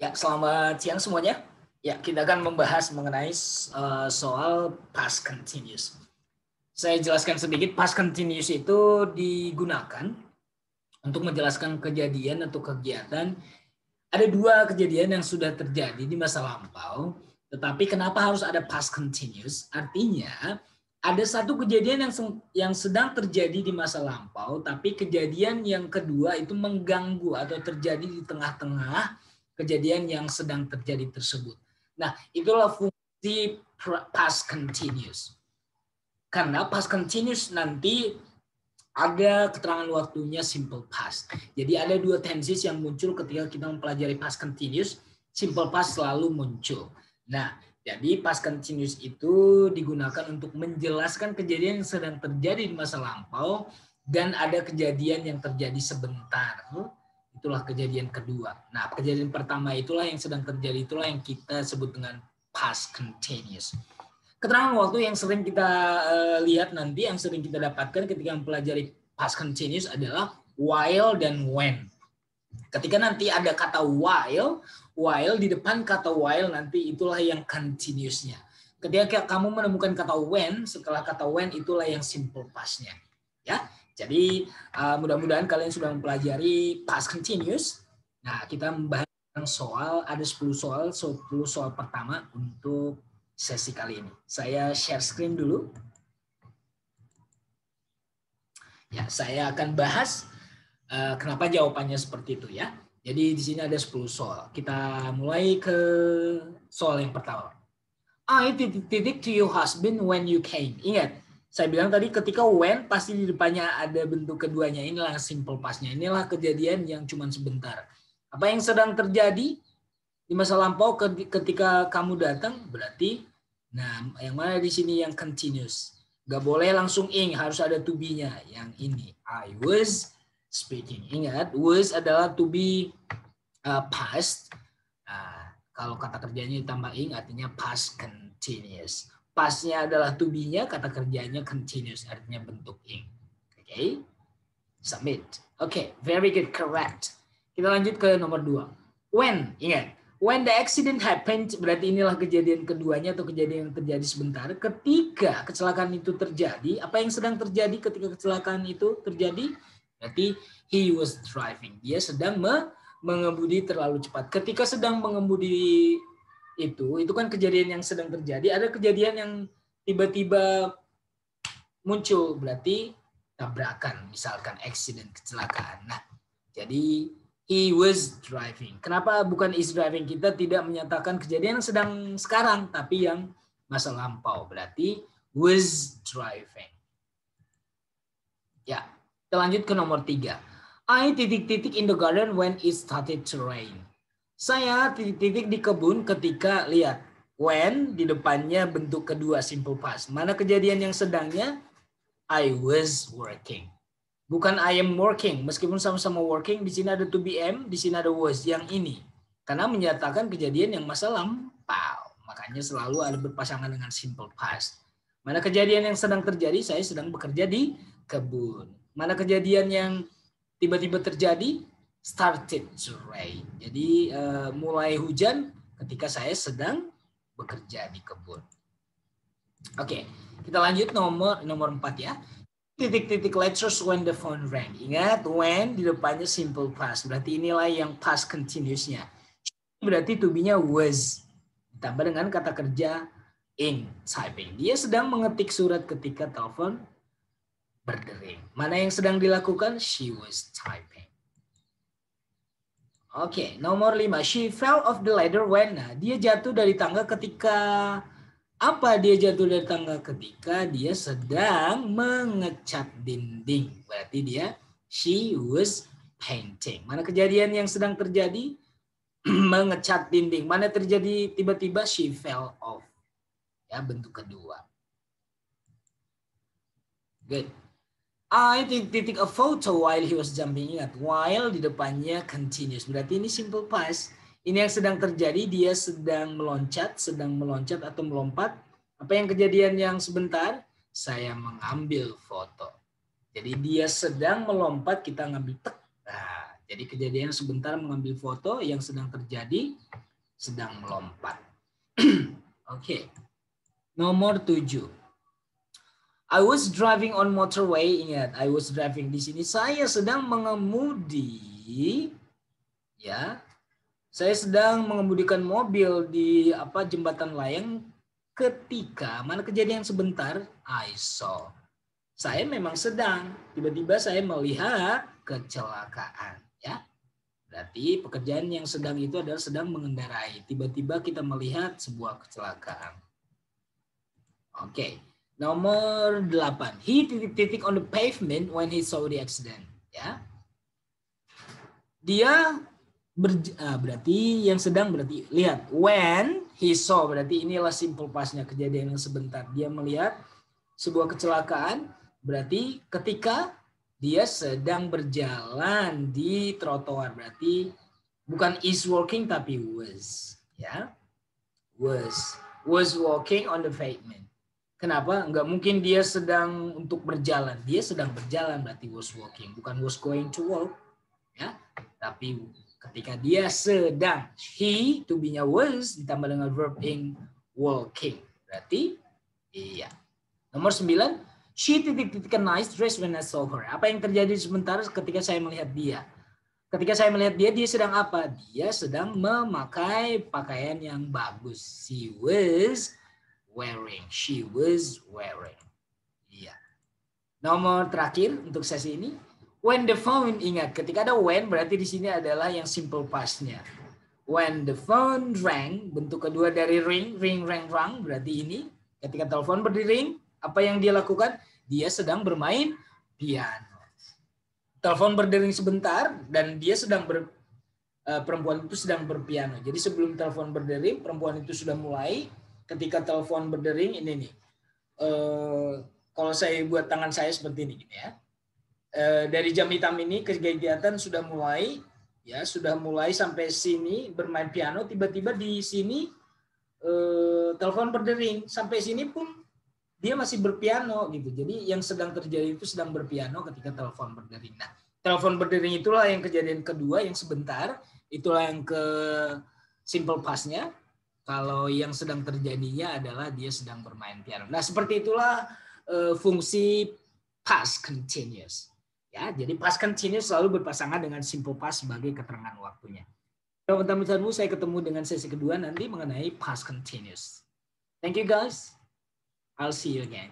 Ya, selamat siang semuanya. Ya, kita akan membahas mengenai soal past continuous. Saya jelaskan sedikit, past continuous itu digunakan untuk menjelaskan kejadian atau kegiatan. Ada dua kejadian yang sudah terjadi di masa lampau, tetapi kenapa harus ada past continuous? Artinya, ada satu kejadian yang sedang terjadi di masa lampau, tapi kejadian yang kedua itu mengganggu atau terjadi di tengah-tengah kejadian yang sedang terjadi tersebut. Nah, itulah fungsi past continuous. Karena past continuous nanti ada keterangan waktunya simple past. Jadi ada dua tenses yang muncul ketika kita mempelajari past continuous. Simple past selalu muncul. Nah, jadi past continuous itu digunakan untuk menjelaskan kejadian yang sedang terjadi di masa lampau dan ada kejadian yang terjadi sebentar. Itulah kejadian kedua. Nah, kejadian pertama itulah yang sedang terjadi, itulah yang kita sebut dengan past continuous. Keterangan waktu yang sering kita lihat nanti, yang sering kita dapatkan ketika mempelajari past continuous adalah while dan when. Ketika nanti ada kata while di depan kata while nanti itulah yang continuousnya. Ketika kamu menemukan kata when, setelah kata when itulah yang simple past-nya. Ya, jadi mudah-mudahan kalian sudah mempelajari past continuous. Nah, kita membahas soal, ada 10 soal pertama untuk sesi kali ini. Saya share screen dulu. Ya, saya akan bahas kenapa jawabannya seperti itu ya. Jadi di sini ada 10 soal. Kita mulai ke soal yang pertama. I titik to your husband when you came. Ingat, saya bilang tadi ketika when pasti di depannya ada bentuk keduanya. Inilah simple past-nya. Inilah kejadian yang cuma sebentar. Apa yang sedang terjadi di masa lampau ketika kamu datang berarti, nah yang mana di sini yang continuous. Gak boleh langsung ing, harus ada to be-nya. Yang ini, I was speaking. Ingat, was adalah to be past. Nah, kalau kata kerjanya ditambah ing artinya past continuous. Past-nya adalah to be-nya, kata kerjanya continuous artinya bentuk ing. Oke, submit. Oke, very good, correct. Kita lanjut ke nomor 2. When, ingat. When the accident happened, berarti inilah kejadian keduanya atau kejadian yang terjadi sebentar. Ketika kecelakaan itu terjadi, apa yang sedang terjadi ketika kecelakaan itu terjadi? Berarti he was driving. Dia sedang mengemudi terlalu cepat. Ketika sedang mengemudi itu kan kejadian yang sedang terjadi. Ada kejadian yang tiba-tiba muncul, berarti tabrakan, misalkan accident, kecelakaan. Nah, jadi he was driving. Kenapa bukan is driving? Kita tidak menyatakan kejadian yang sedang sekarang, tapi yang masa lampau. Berarti was driving. Ya, kita lanjut ke nomor 3. I titik-titik in the garden when it started to rain. Saya titik-titik di kebun ketika, lihat, when di depannya bentuk kedua simple past. Mana kejadian yang sedangnya? I was working. Bukan I am working, meskipun sama-sama working, di sini ada to be am, di sini ada was, yang ini. Karena menyatakan kejadian yang masa lampau. Makanya selalu ada berpasangan dengan simple past. Mana kejadian yang sedang terjadi, saya sedang bekerja di kebun. Mana kejadian yang tiba-tiba terjadi, started to rain. Jadi mulai hujan ketika saya sedang bekerja di kebun. Oke, kita lanjut nomor 4 ya. Titik-titik letters when the phone rang. Ingat, when di depannya simple past. Berarti inilah yang past continuous-nya. Berarti to be-nya was. Ditambah dengan kata kerja in typing. Dia sedang mengetik surat ketika telepon berdering. Mana yang sedang dilakukan? She was typing. Oke, nomor 5. She fell off the ladder when. Nah, dia jatuh dari tangga ketika... Apa dia jatuh dari tangga? Ketika dia sedang mengecat dinding. Berarti dia, she was painting. Mana kejadian yang sedang terjadi? Mengecat dinding. Mana terjadi tiba-tiba? She fell off. Ya, bentuk kedua. Good. I titik a photo while he was jumping. Ingat, while di depannya continuous. Berarti ini simple past. Ini yang sedang terjadi, dia sedang meloncat atau melompat. Apa yang kejadian yang sebentar? Saya mengambil foto. Jadi dia sedang melompat, kita ngambil tek. Nah, Jadi kejadian sebentar mengambil foto, yang sedang terjadi sedang melompat. Oke. Nomor 7. I was driving on motorway. Ingat, I was driving di sini. Saya sedang mengemudi, ya. Saya sedang mengemudikan mobil di jembatan layang ketika mana kejadian sebentar I saw. Saya memang sedang, tiba-tiba saya melihat kecelakaan, ya. Berarti pekerjaan yang sedang itu adalah sedang mengendarai. Tiba-tiba kita melihat sebuah kecelakaan. Oke. Nomor 8. He titik-titik on the pavement when he saw the accident. Ya. Dia berarti yang sedang berarti lihat. When he saw berarti inilah simple past-nya, kejadian yang sebentar. Dia melihat sebuah kecelakaan berarti ketika dia sedang berjalan di trotoar. Berarti bukan is walking tapi was. Ya. Was walking on the pavement. Kenapa? Enggak mungkin dia sedang untuk berjalan. Dia sedang berjalan berarti was walking. Bukan was going to walk. Ya. Tapi ketika dia sedang. He to be-nya was ditambah dengan verb ing walking. Berarti iya. Nomor 9. She titik-titik a nice dress when I saw her. Apa yang terjadi sebentar ketika saya melihat dia? Ketika saya melihat dia sedang apa? Dia sedang memakai pakaian yang bagus. She was wearing. Iya. Nomor terakhir untuk sesi ini. When the phone, ingat ketika ada when berarti di sini adalah yang simple past-nya. When the phone rang, bentuk kedua dari ring, rang, berarti ini. Ketika telepon berdering, apa yang dia lakukan? Dia sedang bermain piano. Telepon berdering sebentar dan dia sedang perempuan itu sedang berpiano. Jadi sebelum telepon berdering, perempuan itu sudah mulai. Ketika telepon berdering ini nih, kalau saya buat tangan saya seperti ini gini ya, dari jam hitam ini kegiatan sudah mulai, ya sudah mulai sampai sini bermain piano, tiba-tiba di sini telepon berdering, sampai sini pun dia masih berpiano gitu. Jadi yang sedang terjadi itu sedang berpiano ketika telepon berdering. Nah, telepon berdering itulah yang kejadian kedua yang sebentar, itulah yang ke simple past-nya. Kalau yang sedang terjadinya adalah dia sedang bermain piano. Nah, seperti itulah fungsi past continuous. Ya, jadi past continuous selalu berpasangan dengan simple past sebagai keterangan waktunya. Teman-teman, saya ketemu dengan sesi kedua nanti mengenai past continuous. Thank you guys. I'll see you again.